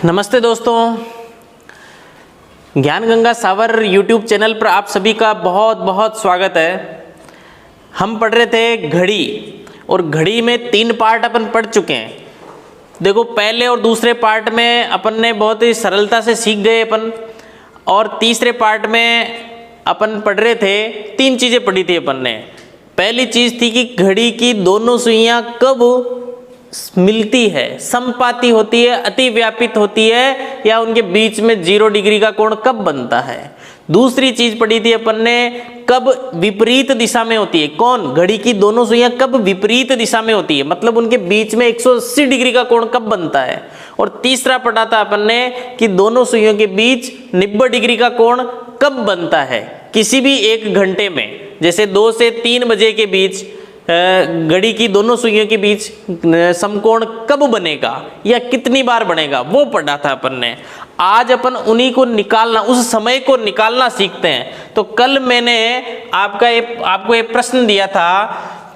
नमस्ते दोस्तों, ज्ञान गंगा सावर यूट्यूब चैनल पर आप सभी का बहुत बहुत स्वागत है। हम पढ़ रहे थे घड़ी, और घड़ी में 3 पार्ट अपन पढ़ चुके हैं। देखो, पहले और दूसरे पार्ट में अपन ने बहुत ही सरलता से सीख गए अपन, और तीसरे पार्ट में अपन पढ़ रहे थे 3 चीज़ें पढ़ी थी अपन ने। पहली चीज़ थी कि घड़ी की दोनों सुइयां कब मिलती है, समपाती होती है, अतिव्यापित होती है, या उनके बीच में 0 डिग्री का कोण कब बनता है। दूसरी चीज पढ़ी थी अपन ने, कब विपरीत दिशा में होती है। कौन? घड़ी की दोनों सुइयां कब विपरीत दिशा में होती है, मतलब उनके बीच में 180 डिग्री का कोण कब बनता है। और तीसरा पढ़ा था अपन ने कि दोनों सुइयों के बीच 90 डिग्री का कोण कब बनता है किसी भी 1 घंटे में। जैसे 2 से 3 बजे के बीच घड़ी की दोनों सुइयों के बीच समकोण कब बनेगा या कितनी बार बनेगा, वो पढ़ा था अपन ने। आज अपन उन्हीं को निकालना, उस समय को निकालना सीखते हैं। तो कल मैंने आपको एक प्रश्न दिया था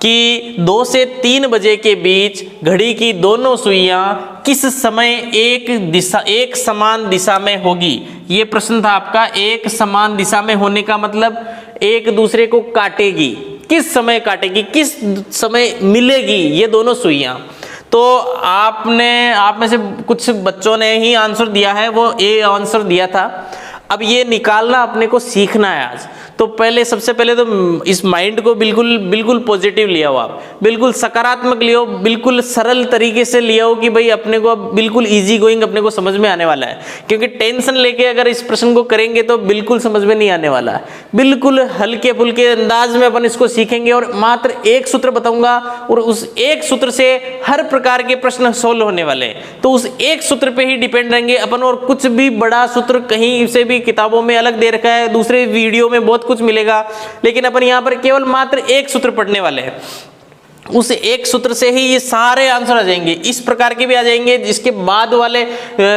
कि 2 से 3 बजे के बीच घड़ी की दोनों सुइयां किस समय एक समान दिशा में होगी। ये प्रश्न था आपका। एक समान दिशा में होने का मतलब एक दूसरे को काटेगी। किस समय काटेगी, किस समय मिलेगी ये दोनों सुइयां। तो आप में से कुछ बच्चों ने ही आंसर दिया है, वो ए आंसर दिया था। अब ये निकालना अपने को सीखना है आज। तो सबसे पहले तो इस माइंड को बिल्कुल पॉजिटिव लिया हो, आप बिल्कुल सकारात्मक लियो, बिल्कुल सरल तरीके से लिया हो कि भाई अपने को अब बिल्कुल इजी गोइंग अपने को समझ में आने वाला है। क्योंकि टेंशन लेके अगर इस प्रश्न को करेंगे तो बिल्कुल समझ में नहीं आने वाला है। बिल्कुल हल्के फुल्के अंदाज में अपन इसको सीखेंगे, और मात्र एक सूत्र बताऊंगा और उस एक सूत्र से हर प्रकार के प्रश्न सोल्व होने वाले हैं। तो उस एक सूत्र पे ही डिपेंड रहेंगे अपन, और कुछ भी बड़ा सूत्र कहीं से भी किताबों में अलग दे रखा है, दूसरे वीडियो में बहुत कुछ मिलेगा, लेकिन अपन यहां पर केवल मात्र एक सूत्र पढ़ने वाले हैं। उस एक सूत्र से ही ये सारे आंसर आ जाएंगे। इस प्रकार के भी आ जाएंगे, जिसके बाद वाले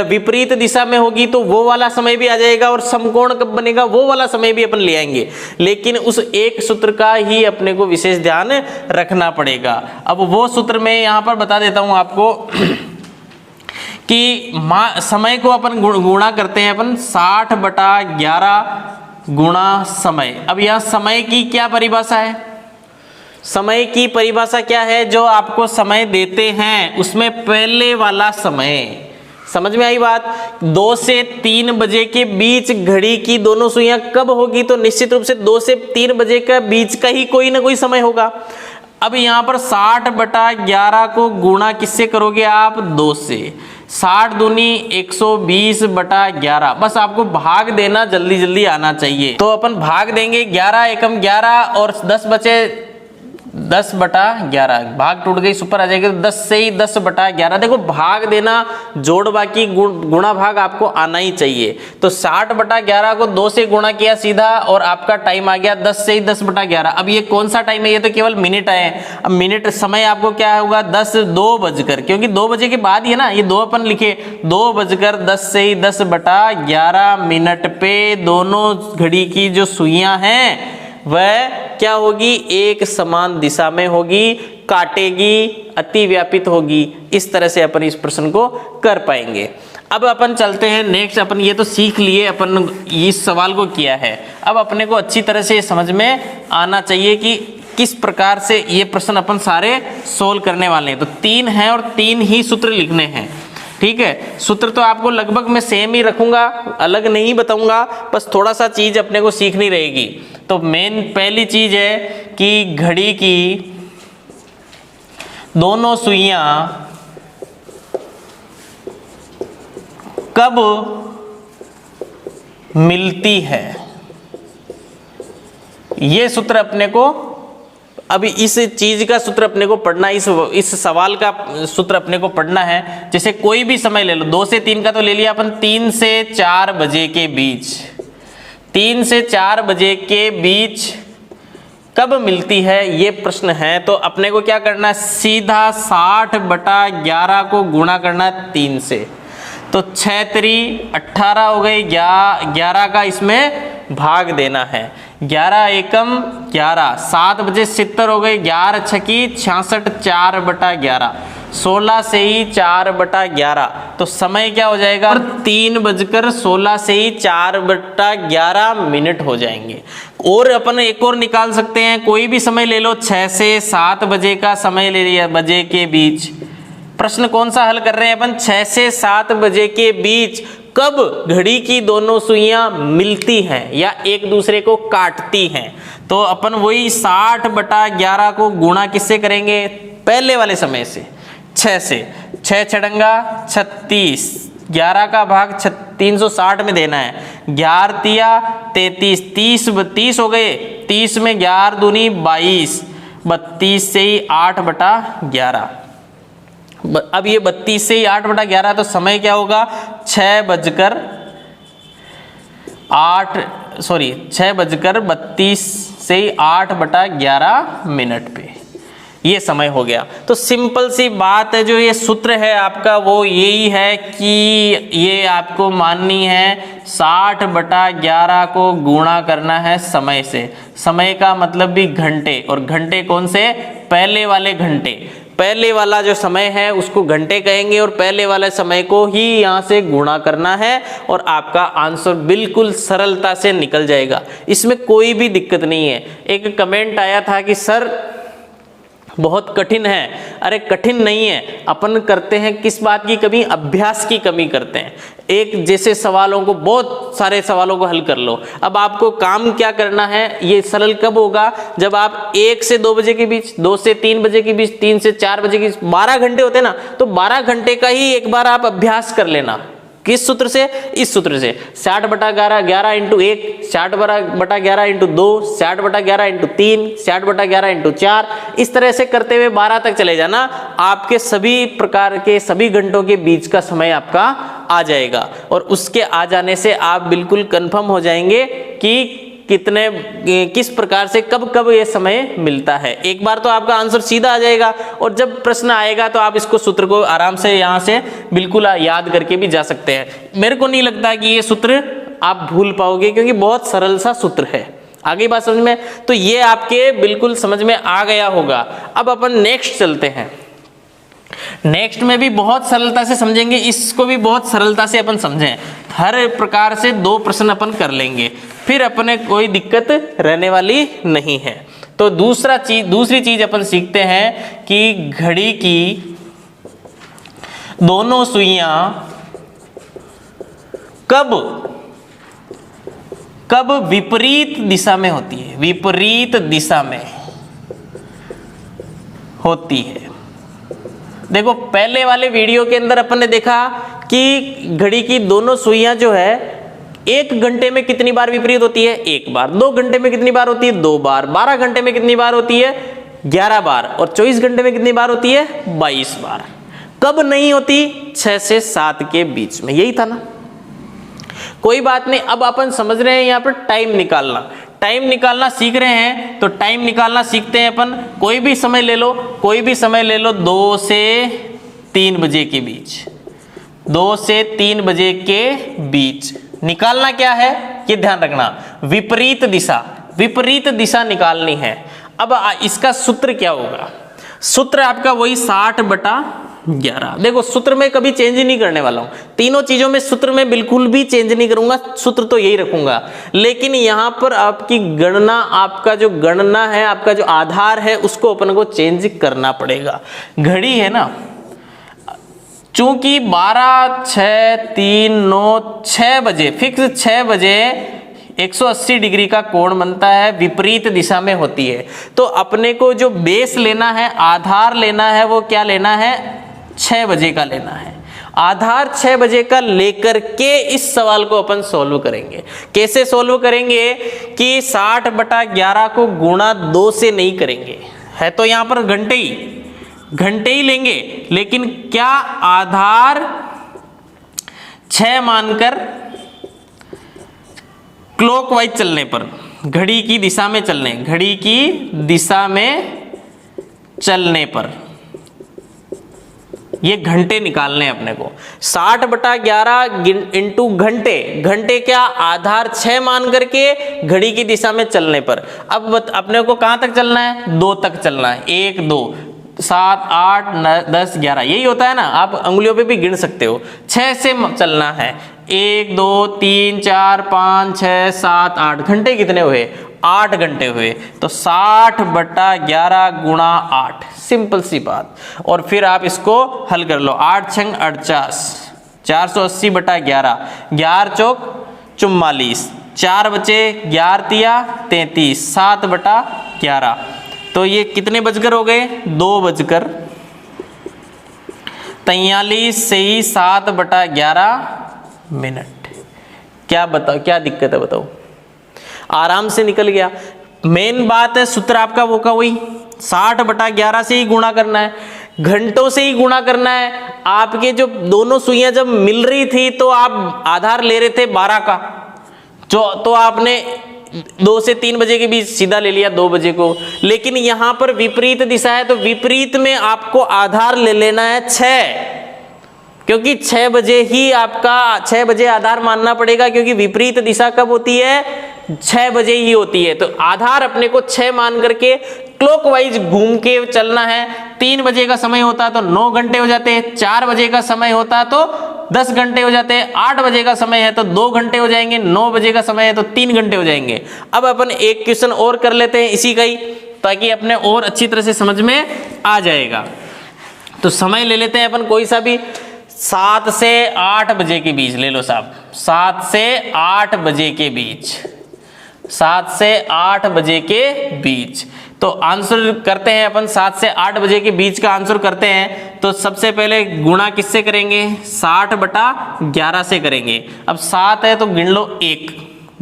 विपरीत दिशा में होगी तो वो वाला समय भी आ जाएगा, और समकोण कब बनेगा वो वाला समय भी अपन ले आएंगे। लेकिन उस एक सूत्र का ही अपने को विशेष ध्यान रखना पड़ेगा। अब वो सूत्र मैं यहां पर बता देता हूं आपको कि समय को अपन गुणा करते हैं अपन 60/11 गुणा समय। अब यह समय की क्या परिभाषा है? समय की परिभाषा क्या है? जो आपको समय देते हैं उसमें पहले वाला समय। समझ में आई बात? 2 से 3 बजे के बीच घड़ी की दोनों सुइयां कब होगी, तो निश्चित रूप से 2 से 3 बजे का बीच का ही कोई ना कोई समय होगा। अब यहां पर 60/11 को गुणा किससे करोगे आप? 2 से। 60 दूनी 120/11। बस आपको भाग देना जल्दी आना चाहिए। तो अपन भाग देंगे 11 एकम 11 और 10 बचे 10/11। भाग टूट गई, सुपर आ जाएगी, तो 10 से ही 10/11। देखो, भाग देना जोड़ बाकी गुणा भाग आपको आना ही चाहिए। तो 60/11 को 2 से गुणा किया सीधा, और आपका टाइम आ गया 10 से ही 10/11। अब ये कौन सा टाइम है? ये तो केवल मिनट आए। अब मिनट समय आपको क्या होगा? 2 बजकर, क्योंकि 2 बजे के बाद ही है ना, ये 2 अपन लिखे, 2:10 से ही 10/11 मिनट पे दोनों घड़ी की जो सुइयां हैं वह क्या होगी? एक समान दिशा में होगी, काटेगी, अतिव्यापित होगी। इस तरह से अपन इस प्रश्न को कर पाएंगे। अब अपन चलते हैं नेक्स्ट। अपन ये तो सीख लिए, अपन इस सवाल को किया है। अब अपने को अच्छी तरह से समझ में आना चाहिए कि किस प्रकार से ये प्रश्न अपन सारे सोल्व करने वाले हैं। तो 3 हैं और 3 ही सूत्र लिखने हैं। ठीक है, सूत्र तो आपको लगभग मैं सेम ही रखूंगा, अलग नहीं बताऊंगा, बस थोड़ा सा चीज अपने को सीखनी रहेगी। तो मेन पहली चीज है कि घड़ी की दोनों सुइयां कब मिलती है, ये सूत्र अपने को, अभी इस चीज का सूत्र अपने को पढ़ना, इस सवाल का सूत्र अपने को पढ़ना है। जैसे कोई भी समय ले लो, 2 से 3 का तो ले लिया अपन, 3 से 4 बजे के बीच, 3 से 4 बजे के बीच कब मिलती है, ये प्रश्न है। तो अपने को क्या करना है? सीधा 60/11 को गुणा करना है 3 से। तो 6×3 18 हो गई, 11 का इसमें भाग देना है। 11 एकम 11, 7 बजे 70 हो गए, 11 छकी 66, 4/11, 16 से ही 4/11, तो समय क्या हो जाएगा? 3:16 से ही 4/11 मिनट हो जाएंगे। और अपन एक और निकाल सकते हैं, कोई भी समय ले लो, 6 से 7 बजे का समय ले लिया, बजे के बीच। प्रश्न कौन सा हल कर रहे हैं अपन? 6 से 7 बजे के बीच कब घड़ी की दोनों सुइयां मिलती हैं या एक दूसरे को काटती हैं। तो अपन वही 60/11 को गुणा किससे करेंगे? पहले वाले समय से, 6 से। 6 छड़ंगा 36, 11 का भाग 360 में देना है। 11 तिया 33, 30 हो गए, 30 में 11 दूनी 22, 32 से ही 8/11। अब ये 32 से ही 8/11, तो समय क्या होगा? 6:32 से ही 8/11 मिनट पे ये समय हो गया। तो सिंपल सी बात है, जो ये सूत्र है आपका वो यही है कि ये आपको माननी है 60/11 को गुणा करना है समय से। समय का मतलब भी घंटे, और घंटे कौन से? पहले वाले घंटे। पहले वाला जो समय है उसको घंटे कहेंगे और पहले वाले समय को ही यहाँ से गुणा करना है और आपका आंसर बिल्कुल सरलता से निकल जाएगा। इसमें कोई भी दिक्कत नहीं है। एक कमेंट आया था कि सर बहुत कठिन है। अरे कठिन नहीं है, अपन करते हैं किस बात की कमी? अभ्यास की कमी करते हैं। एक जैसे सवालों को, बहुत सारे सवालों को हल कर लो। अब आपको काम क्या करना है? ये सरल कब होगा? जब आप 1 से 2 बजे के बीच, 2 से 3 बजे के बीच, 3 से 4 बजे के बीच 12 घंटे होते ना, तो 12 घंटे का ही एक बार आप अभ्यास कर लेना। किस सूत्र से? इस सूत्र से। 60/11, 11 × 1, 60/11 × 2, 60/11 × 3, 60/11 × 4, इस तरह से करते हुए 12 तक चले जाना। आपके सभी प्रकार के सभी घंटों के बीच का समय आपका आ जाएगा और उसके आ जाने से आप बिल्कुल कंफर्म हो जाएंगे कि किस प्रकार से कब कब ये समय मिलता है। एक बार तो आपका आंसर सीधा आ जाएगा और जब प्रश्न आएगा तो आप इसको सूत्र को आराम से यहाँ से बिल्कुल याद करके भी जा सकते हैं। मेरे को नहीं लगता कि ये सूत्र आप भूल पाओगे क्योंकि बहुत सरल सा सूत्र है। आगे बात समझ में? तो ये आपके बिल्कुल समझ में आ गया होगा। अब अपन नेक्स्ट चलते हैं। नेक्स्ट में भी बहुत सरलता से समझेंगे, इसको भी बहुत सरलता से अपन समझें। हर प्रकार से 2 प्रश्न अपन कर लेंगे, फिर अपने कोई दिक्कत रहने वाली नहीं है। तो दूसरी चीज अपन सीखते हैं कि घड़ी की दोनों सुइयां कब विपरीत दिशा में होती है? विपरीत दिशा में होती है। देखो पहले वाले वीडियो के अंदर अपन ने देखा कि घड़ी की दोनों सुइयां जो है 1 घंटे में कितनी बार विपरीत होती है? 1 बार। 2 घंटे में कितनी बार होती है? 2 बार। 12 घंटे में कितनी बार होती है? 11 बार। और 24 घंटे में कितनी बार होती है? 22 बार। कब नहीं होती? 6 से 7 के बीच में। यही था ना? कोई बात नहीं। अब अपन समझ रहे हैं यहाँ पर टाइम निकालना सीख रहे हैं। तो टाइम निकालना सीखते हैं अपन। कोई भी समय ले लो, 2 से 3 बजे के बीच। 2 से 3 बजे के बीच निकालना क्या है? ये ध्यान रखना, विपरीत दिशा निकालनी है। अब इसका सूत्र क्या होगा? सूत्र आपका वही 60/11। देखो सूत्र में कभी चेंज ही नहीं करने वाला हूं। तीनों चीजों में सूत्र में बिल्कुल भी चेंज नहीं करूंगा, सूत्र तो यही रखूंगा। लेकिन यहां पर आपकी गणना, आपका जो गणना है, आपका जो आधार है, उसको अपन को चेंज करना पड़ेगा। घड़ी है ना, चूंकि 12, 6, 3, 9, 6 बजे फिक्स 6 बजे 180 डिग्री का कोण बनता है, विपरीत दिशा में होती है। तो अपने को जो बेस लेना है, आधार लेना है, वो क्या लेना है? 6 बजे का लेना है। आधार 6 बजे का लेकर के इस सवाल को अपन सोल्व करेंगे। कैसे सोल्व करेंगे कि 60/11 को गुणा 2 से नहीं करेंगे, है तो यहाँ पर घंटे ही लेंगे, लेकिन क्या आधार 6 मानकर क्लॉकवाइज चलने पर, घड़ी की दिशा में चलने पर ये घंटे निकालने हैं अपने को। 60/11 इंटू घंटे, घंटे क्या आधार 6 मान करके घड़ी की दिशा में चलने पर। अब अपने को कहाँ तक चलना है? 2 तक चलना है। 1 2 7 8 9 10 11, यही होता है ना, आप अंगुलियों पे भी गिन सकते हो। 6 से चलना है। 1 2 3 4 5 6 7 8, घंटे कितने हुए? 8 घंटे हुए। तो 60/11 गुणा 8, सिंपल सी बात। और फिर आप इसको हल कर लो। 8 छंग 48, 480/11, 11 चौक 44, 4 बचे 11 तिया 33, 7/11। तो ये कितने बजकर हो गए? 2:43 से ही 7/11 मिनट। क्या बताओ, क्या दिक्कत है बताओ? आराम से निकल गया। मेन बात है, सूत्र आपका वो का वही 60/11 से ही गुणा करना है, घंटों से ही गुणा करना है। आपके जो दोनों सुइयां जब मिल रही थी तो आप आधार ले रहे थे 12 का, तो आपने 2 से 3 बजे के बीच सीधा ले लिया 2 बजे को। लेकिन यहां पर विपरीत दिशा है, तो विपरीत में आपको आधार ले लेना है 6, क्योंकि 6 बजे ही आपका 6 बजे आधार मानना पड़ेगा, क्योंकि विपरीत दिशा कब होती है? 6 बजे ही होती है। तो आधार अपने को 6 मान करके क्लॉकवाइज घूम के चलना है। 3 बजे का समय होता तो 9 घंटे हो जाते, 4 बजे का समय होता तो 10 घंटे हो जाते, 8 बजे का समय है तो 2 घंटे हो जाएंगे, 9 बजे का समय है तो 3 घंटे हो जाएंगे। अब अपन एक क्वेश्चन और कर लेते हैं इसी का ही, ताकि अपने और अच्छी तरह से समझ में आ जाएगा। तो समय ले लेते हैं अपन कोई सा भी, 7 से 8 बजे के बीच ले लो साहब। 7 से 8 बजे के बीच, 7 से 8 बजे के बीच। तो आंसर करते हैं अपन 7 से 8 बजे के बीच का आंसर करते हैं। तो सबसे पहले गुणा किससे करेंगे? 60/11 से करेंगे। अब 7 है तो गिन लो 1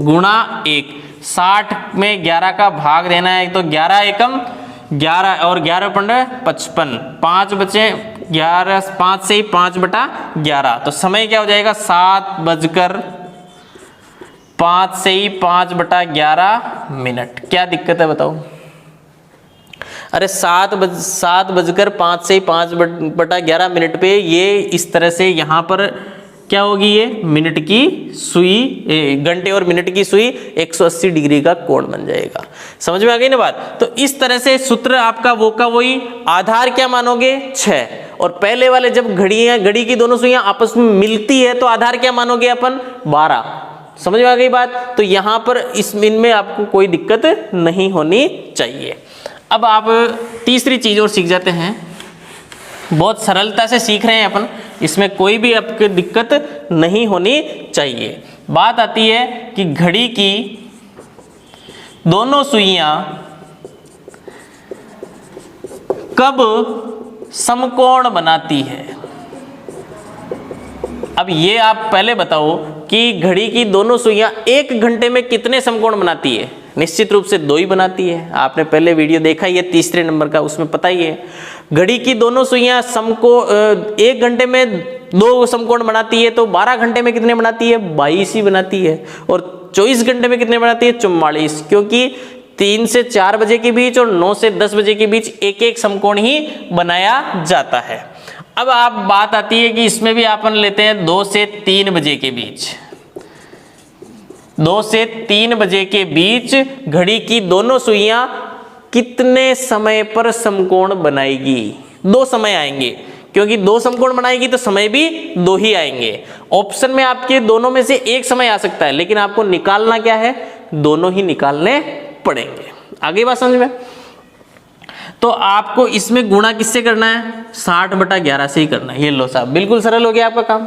गुणा 1, 60 में 11 का भाग देना है, तो 11 एकम 11 और 11 पंडे 55, 5 बचे 11, 5 से ही 5/11। तो समय क्या हो जाएगा? 7:05 से ही 5/11 मिनट। क्या दिक्कत है बताओ? अरे 7:05 से ही 5/11 मिनट पे ये इस तरह से यहाँ पर क्या होगी? ये मिनट की सुई, घंटे और मिनट की सुई 180 डिग्री का कोण बन जाएगा। समझ में आ गई ना बात? तो इस तरह से सूत्र आपका वो का वही। आधार क्या मानोगे? 6। और पहले वाले जब घड़ी की दोनों सुइयां आपस में मिलती है तो आधार क्या मानोगे अपन? 12। समझ में आ गई बात? तो यहां पर इनमें आपको कोई दिक्कत नहीं होनी चाहिए। अब आप तीसरी चीज और सीख जाते हैं, बहुत सरलता से सीख रहे हैं अपन, इसमें कोई भी आपको दिक्कत नहीं होनी चाहिए। बात आती है कि घड़ी की दोनों सुइयां कब समकोण बनाती है। अब ये आप पहले बताओ कि घड़ी की दोनों सुइयां 1 घंटे में कितने समकोण बनाती है? निश्चित रूप से 2 ही बनाती है। आपने पहले वीडियो देखा ही है तीसरे नंबर का, उसमें पता ही है। घड़ी की दोनों सुइयां 1 घंटे में 2 समकोण बनाती है, तो 12 घंटे में कितने बनाती है? 22 ही बनाती है। और 24 घंटे में कितने बनाती है? 44, क्योंकि 3 से 4 बजे के बीच और 9 से 10 बजे के बीच एक एक समकोण ही बनाया जाता है। अब आप बात आती है कि इसमें भी अपन लेते हैं 2 से 3 बजे के बीच। 2 से 3 बजे के बीच घड़ी की दोनों सुइयां कितने समय पर समकोण बनाएगी? 2 समय आएंगे, क्योंकि 2 समकोण बनाएगी तो समय भी 2 ही आएंगे। ऑप्शन में आपके दोनों में से एक समय आ सकता है, लेकिन आपको निकालना क्या है? दोनों ही निकालने पड़ेंगे। आगे बात समझ में? तो आपको इसमें गुणा किससे करना है? 60/11 से ही करना है। ये लो साहब, बिल्कुल सरल हो गया आपका काम।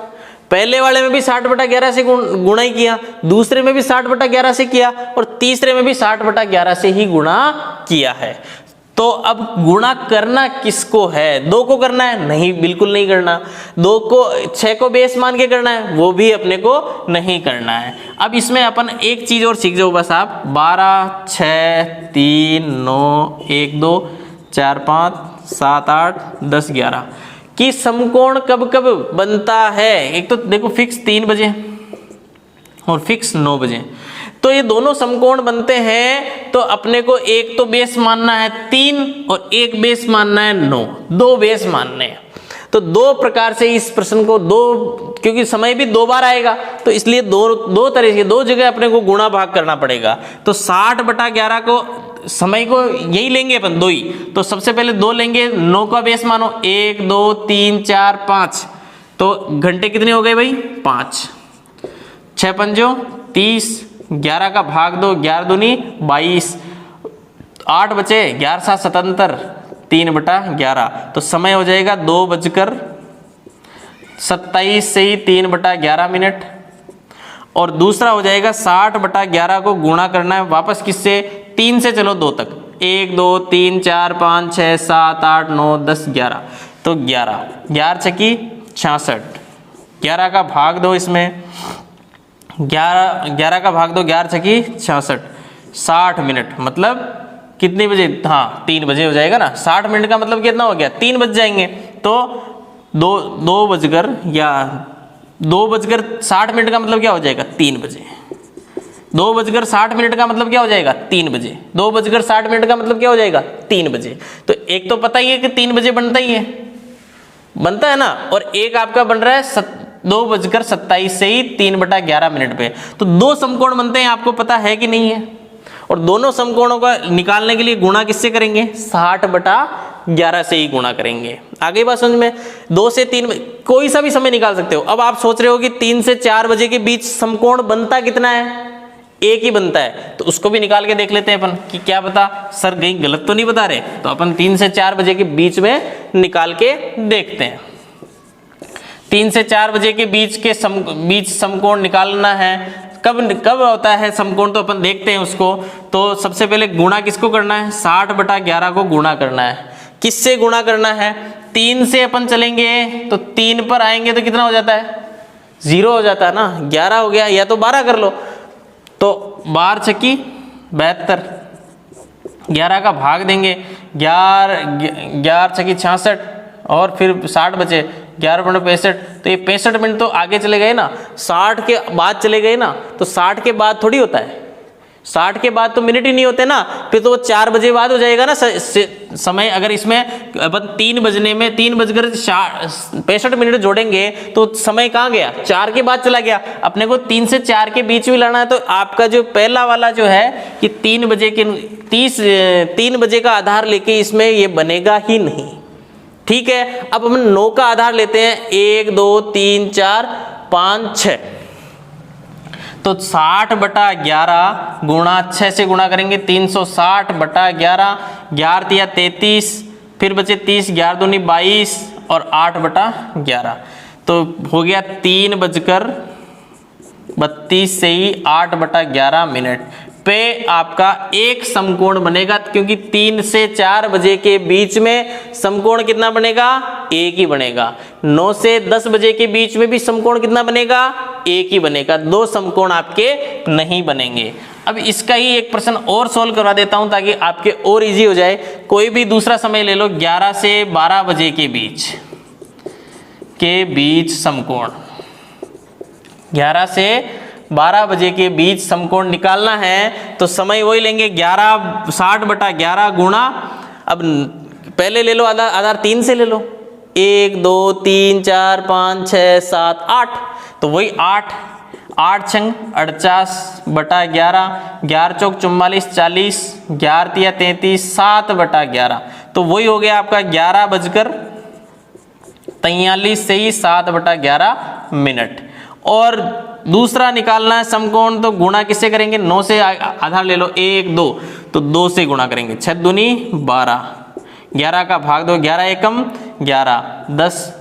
पहले वाले में भी 60/11 से गुणा ही किया, दूसरे में भी 60/11 से किया, और तीसरे में भी 60/11 से ही गुणा किया है। तो अब गुणा करना किसको है? 2 को करना है? नहीं, बिल्कुल नहीं करना। 6 को बेस मान के करना है? वो भी अपने को नहीं करना है। अब इसमें अपन एक चीज और सीख जाओ बस आप। 12, 6, 3, 9, 1, 2, 4, 5, 7, 8, 10, 11 कि समकोण कब कब बनता है? एक तो देखो फिक्स 3 बजे और फिक्स 9 बजे, तो ये दोनों समकोण बनते हैं। तो अपने को एक तो बेस मानना है 3 और एक बेस मानना है 9, 2 बेस मानने हैं। तो दो प्रकार से इस प्रश्न को क्योंकि समय भी 2 बार आएगा तो इसलिए दो तरह से 2 जगह अपने को गुणा भाग करना पड़ेगा। तो 60/11 को समय को यही लेंगे अपन 2 ही। तो सबसे पहले 2 लेंगे, 9 का बेस मानो 1 2 3 4 5, तो घंटे कितने हो गए भाई 5, 6 पंजो 30, 11 का भाग दो, 11 दूनी 22, 8 बचे, 11 7 77, 3/11, तो समय हो जाएगा 2:27 से ही 3/11 मिनट। और दूसरा हो जाएगा 60/11 को गुणा करना है वापस किससे, 3 से चलो 2 तक, 1 2 3 4 5 6 7 8 9 10 11, तो 11, 11 छकी 66, 11 का भाग दो इसमें, 11 का भाग दो, 11 छकी 66, 60 मिनट, मतलब कितने बजे, हाँ 3 बजे हो जाएगा ना। 60 मिनट का मतलब कितना हो गया, 3 बज जाएंगे, तो 2:60 मिनट का मतलब क्या हो जाएगा 3 बजे, 2:60 मिनट का मतलब क्या हो जाएगा 3 बजे, 2:60 मिनट का मतलब क्या हो जाएगा 3 बजे। तो एक तो पता ही है कि 3 बजे बनता ही है, बनता है ना, और एक आपका बन रहा है 2:27 से ही 3/11 मिनट पे। तो 2 समकोण बनते हैं, आपको पता है कि नहीं है। और दोनों समकोणों का निकालने के लिए गुणा किससे करेंगे, 60/11 से ही गुणा करेंगे। आगे बात समझ में, 2 से 3 कोई सा भी समय निकाल सकते हो। अब आप सोच रहे हो कि 3 से 4 बजे के बीच समकोण बनता कितना है, एक ही बनता है, तो उसको भी निकाल के देख लेते हैं अपन कि क्या पता सर कहीं गलत तो नहीं बता रहे। तो अपन 3 से 4 बजे के बीच में निकाल के देखते हैं। 3 से 4 बजे के बीच के बीच समकोण निकालना है। कब होता है समकोण, तो अपन देखते हैं उसको। तो सबसे पहले गुणा किसको करना है, 60/11 को गुणा करना है। किससे गुणा करना है, 3 से अपन चलेंगे तो 3 पर आएंगे तो कितना हो जाता है, 0 हो जाता है ना, 11 हो गया, या तो 12 कर लो, तो 12 छकी 72, 11 का भाग देंगे, 11 छकी 66, और फिर 60 बचे, 11/65, तो ये 65 मिनट तो आगे चले गए ना, 60 के बाद चले गए ना, तो 60 के बाद थोड़ी होता है, 60 के बाद तो मिनट ही नहीं होते ना, फिर तो वो 4 बजे बाद हो जाएगा ना समय। अगर इसमें अपन 3 बजने में 3:65 मिनट जोड़ेंगे तो समय कहाँ गया, 4 के बाद चला गया। अपने को 3 से 4 के बीच में लाना है, तो आपका जो पहला वाला जो है कि 3 बजे का आधार लेके इसमें ये बनेगा ही नहीं। ठीक है, अब हम 9 का आधार लेते हैं, 1 2 3 4 5 6, तो 60/11 गुणा 6 से गुणा करेंगे, 360/11, 11 33, फिर बचे 30, 11 दूनी 22, और 8/11, तो हो गया 3:32 से ही 8/11 मिनट पे आपका एक समकोण बनेगा। क्योंकि 3 से 4 बजे के बीच में समकोण कितना बनेगा, एक ही बनेगा। 9 से 10 बजे के बीच में भी समकोण कितना बनेगा, एक ही बनेगा, 2 समकोण आपके नहीं बनेंगे। अब इसका ही एक प्रश्न और सोल्व करवा देता हूं ताकि आपके और इजी हो जाए। कोई भी दूसरा समय ले लो, 11 से 12 बजे के बीच समकोण, 11 से 12 बजे के बीच समकोण निकालना है, तो समय वही लेंगे 60/11 गुणा, अब पहले ले लो आधार 3 से ले लो, 1 2 3 4 5 6 7 8, तो वही 8 छंग 48/11, 11 चौक 44 40, 11 33, 7/11, तो वही हो गया आपका 11:43 से ही 7/11 मिनट। और दूसरा निकालना है समकोण, तो गुणा किससे करेंगे, 9 से आधार ले लो, 1 2, तो 2 से गुणा करेंगे, 6 दूनी 12, 11 का भाग दो, 11 एकम 11,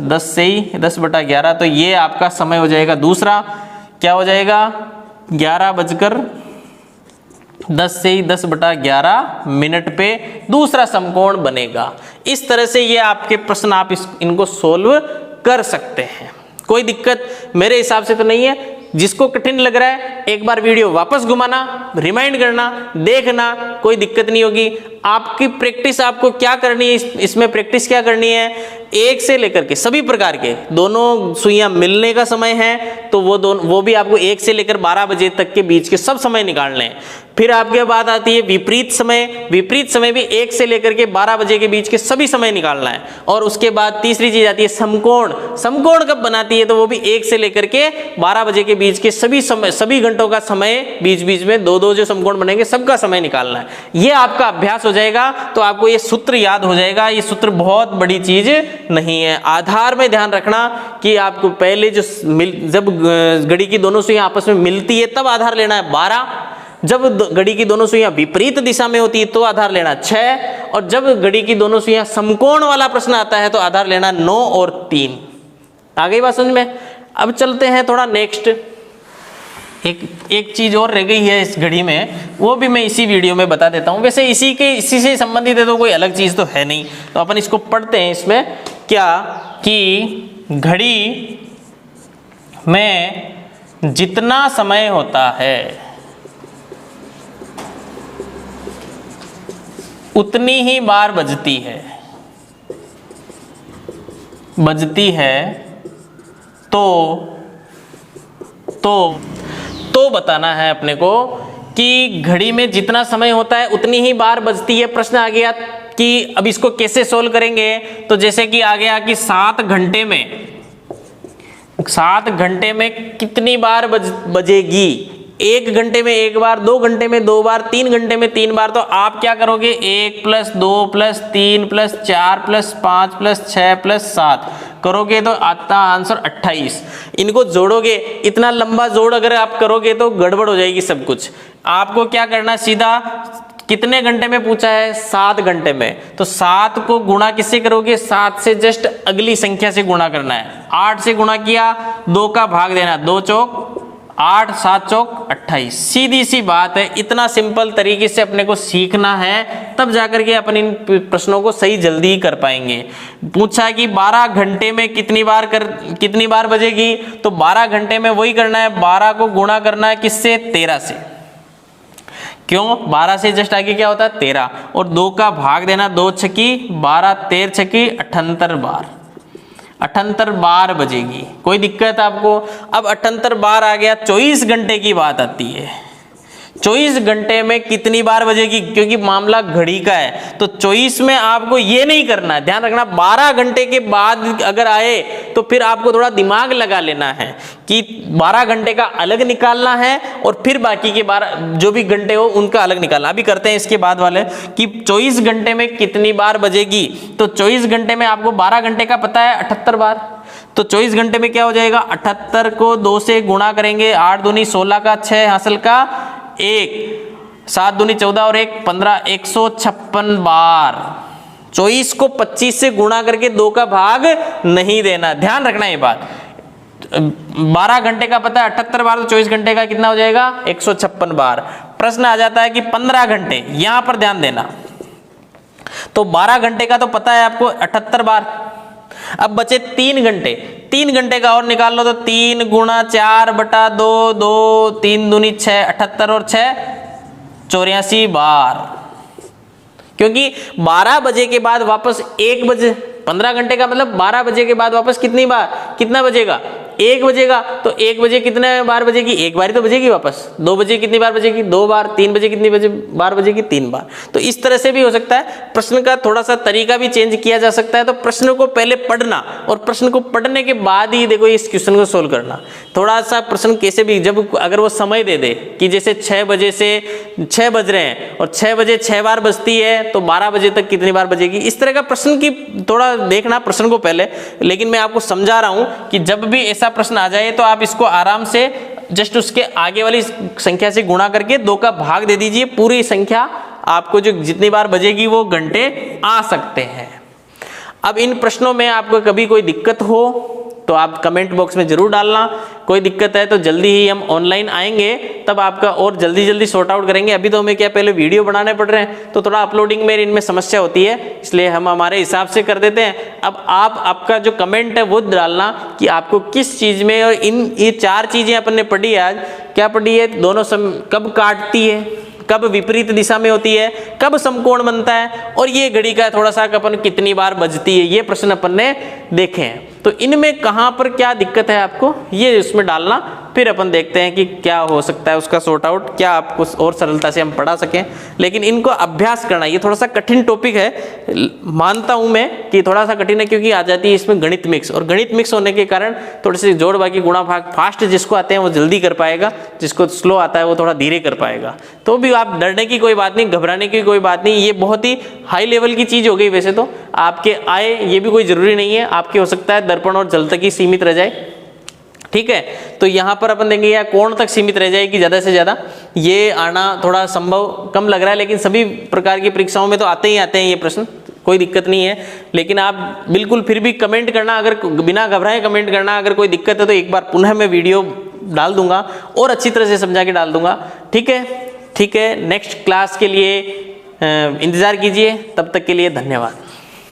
10 से ही 10/11, तो ये आपका समय हो जाएगा। दूसरा क्या हो जाएगा, 11:10 से ही 10/11 मिनट पे दूसरा समकोण बनेगा। इस तरह से ये आपके प्रश्न आप इनको सोल्व कर सकते हैं, कोई दिक्कत मेरे हिसाब से तो नहीं है। जिसको कठिन लग रहा है एक बार वीडियो वापस घुमाना, रिमाइंड करना, देखना, कोई दिक्कत नहीं होगी। आपकी प्रैक्टिस आपको क्या करनी है, इसमें प्रैक्टिस क्या करनी है, एक से लेकर के सभी प्रकार के दोनों सुइयां मिलने का समय है तो वो भी आपको 1 से लेकर 12 बजे तक के बीच के सब समय निकालने हैं। फिर आपके बाद आती है विपरीत समय। विपरीत समय भी 1 से लेकर के 12 बजे के बीच के सभी समय निकालना है। और उसके बाद तीसरी चीज आती है समकोण। समकोण कब बनाती है तो वो भी 1 से लेकर के 12 बजे के बीच के सभी घंटों का समय, बीच बीच में दो दो जो समकोण बनेंगे सबका समय निकालना है। ये आपका अभ्यास हो जाएगा तो आपको ये सूत्र याद हो जाएगा। ये सूत्र बहुत बड़ी चीज नहीं है। आधार में ध्यान रखना कि आपको पहले जब घड़ी की दोनों सुइयां आपस में मिलती है तब आधार लेना है 12, जब घड़ी की दोनों सुइयां विपरीत दिशा में होती है तो आधार लेना 6, और जब घड़ी की दोनों सुइयां समकोण वाला प्रश्न आता है तो आधार लेना 9 और 3। आ गई बात समझ में? अब चलते हैं थोड़ा नेक्स्ट। एक चीज और रह गई है इस घड़ी में, वो भी मैं इसी वीडियो में बता देता हूं। वैसे इसी से संबंधित है तो कोई अलग चीज तो है नहीं, तो अपन इसको पढ़ते हैं। इसमें क्या कि घड़ी में जितना समय होता है उतनी ही बार बजती है तो बताना है अपने को कि घड़ी में जितना समय होता है उतनी ही बार बजती है। प्रश्न आ गया कि अब इसको कैसे सोल्व करेंगे, तो जैसे कि आ गया कि 7 घंटे में कितनी बार बजेगी। 1 घंटे में 1 बार, 2 घंटे में 2 बार, 3 घंटे में 3 बार। तो आप क्या करोगे, 1 + 2 + 3 + 4 + 5 + 6 + 7 करोगे तो आता आंसर 28। इनको जोड़ोगे, इतना लंबा जोड़ अगर आप करोगे तो गड़बड़ हो जाएगी सब कुछ। आपको क्या करना, सीधा कितने घंटे में पूछा है, 7 घंटे में, तो 7 को गुणा किससे करोगे, 7 से जस्ट अगली संख्या से गुणा करना है। 8 से गुणा किया, 2 का भाग देना, 2 चौक 8, 7 चौक 28। सीधी सी बात है। इतना सिंपल तरीके से अपने को सीखना है, तब जाकर के अपन इन प्रश्नों को सही जल्दी कर पाएंगे। पूछा कि 12 घंटे में कितनी बार बजेगी, तो 12 घंटे में वही करना है, 12 को गुणा करना है किससे, 13 से। क्यों, 12 से जस्ट आगे क्या होता है, 13, और 2 का भाग देना, 2 छकी 12, 13 छकी 78 बार। 78 बार बजेगी। कोई दिक्कत आपको? अब 78 बार आ गया, 24 घंटे की बात आती है। 24 घंटे में कितनी बार बजेगी, क्योंकि मामला घड़ी का है तो 24 में आपको ये नहीं करना है, ध्यान रखना। 12 घंटे के बाद अगर आए तो फिर आपको थोड़ा दिमाग लगा लेना है कि 12 घंटे का अलग निकालना है और फिर बाकी के 12 जो भी घंटे हो उनका अलग निकालना। अभी करते हैं इसके बाद वाले कि 24 घंटे में कितनी बार बजेगी। तो 24 घंटे में आपको 12 घंटे का पता है 78 बार, तो 24 घंटे में क्या हो जाएगा, 78 को 2 से गुणा करेंगे, 8 दूनी 16 का 6 हासिल का 1, 7 दूनी 14 और 1 15, 156 बार। 24 को 25 से गुणा करके 2 का भाग नहीं देना, ध्यान रखना ये बात। 12 घंटे का पता है 78 बार, तो 24 घंटे का कितना हो जाएगा, 156 बार। प्रश्न आ जाता है कि 15 घंटे, यहां पर ध्यान देना। तो 12 घंटे का तो पता है आपको 78 बार। अब बचे 3 घंटे, 3 घंटे का और निकाल लो, तो 3 गुणा 4 बटा 2, 2 3 दूनी 6, 78 और 6 84 बार। क्योंकि 12 बजे के बाद वापस 1 बजे, 15 घंटे का मतलब 12 बजे के बाद वापस कितना बजेगा, 1 बजेगा। तो 1 बजे कितने बार बजेगी, 1 बार ही तो बजेगी वापस। 2 बजे कितनी बार बजेगी, 2 बार। 3 बजे कितनी बार बजेगी, 3 बार। तो इस तरह से भी हो सकता है। प्रश्न का थोड़ा सा तरीका भी चेंज किया जा सकता है। तो प्रश्न को पहले पढ़ना और प्रश्न को पढ़ने के बाद ही देखो इस क्वेश्चन को सोल्व करना। थोड़ा सा प्रश्न कैसे भी, जब अगर वो समय दे दे कि जैसे 6 बजे से 6 बज रहे हैं और 6 बजे 6 बार बजती है, तो 12 बजे तक कितनी बार बजेगी, इस तरह का प्रश्न की थोड़ा देखना प्रश्न को पहले। लेकिन मैं आपको समझा रहा हूं कि जब भी ऐसा प्रश्न आ जाए तो आप इसको आराम से जस्ट उसके आगे वाली संख्या से गुणा करके 2 का भाग दे दीजिए। पूरी संख्या आपको जो जितनी बार बजेगी वो घंटे आ सकते हैं। अब इन प्रश्नों में आपको कभी कोई दिक्कत हो तो आप कमेंट बॉक्स में जरूर डालना। कोई दिक्कत है तो जल्दी ही हम ऑनलाइन आएंगे, तब आपका और जल्दी सॉर्ट आउट करेंगे। अभी तो हमें क्या पहले वीडियो बनाने पड़ रहे हैं तो थोड़ा अपलोडिंग में इनमें समस्या होती है, इसलिए हम हमारे हिसाब से कर देते हैं। अब आपका जो कमेंट है वो डालना कि आपको किस चीज़ में, और ये 4 चीज़ें अपन ने पढ़ी आज, क्या पढ़ी है, दोनों कब काटती है, कब विपरीत दिशा में होती है, कब समकोण बनता है, और ये घड़ी का थोड़ा सा अपन कितनी बार बजती है, ये प्रश्न अपन ने देखे हैं। तो इनमें कहाँ पर क्या दिक्कत है आपको ये इसमें डालना, फिर अपन देखते हैं कि क्या हो सकता है उसका सॉर्ट आउट, क्या आपको और सरलता से हम पढ़ा सकें। लेकिन इनको अभ्यास करना, ये थोड़ा सा कठिन टॉपिक है, मानता हूं मैं कि थोड़ा सा कठिन है, क्योंकि आ जाती है इसमें गणित मिक्स, और गणित मिक्स होने के कारण थोड़े से जोड़ बाकी गुणा भाग फास्ट जिसको आते हैं वो जल्दी कर पाएगा, जिसको स्लो आता है वो थोड़ा धीरे कर पाएगा। तो भी आप डरने की कोई बात नहीं, घबराने की कोई बात नहीं, ये बहुत ही हाई लेवल की चीज हो गई। वैसे तो आपके आए ये भी कोई जरूरी नहीं है, आपके हो सकता है दर्पण और जल तक ही सीमित रह जाए, ठीक है। तो यहाँ पर अपन देंगे या कोण तक सीमित रह जाएगी ज़्यादा से ज़्यादा, ये आना थोड़ा संभव कम लग रहा है, लेकिन सभी प्रकार की परीक्षाओं में तो आते ही आते हैं ये प्रश्न, कोई दिक्कत नहीं है। लेकिन आप बिल्कुल फिर भी कमेंट करना, अगर बिना घबराए कमेंट करना, अगर कोई दिक्कत है तो एक बार पुनः मैं वीडियो डाल दूंगा और अच्छी तरह से समझा के डाल दूंगा, ठीक है। ठीक है, नेक्स्ट क्लास के लिए इंतज़ार कीजिए, तब तक के लिए धन्यवाद।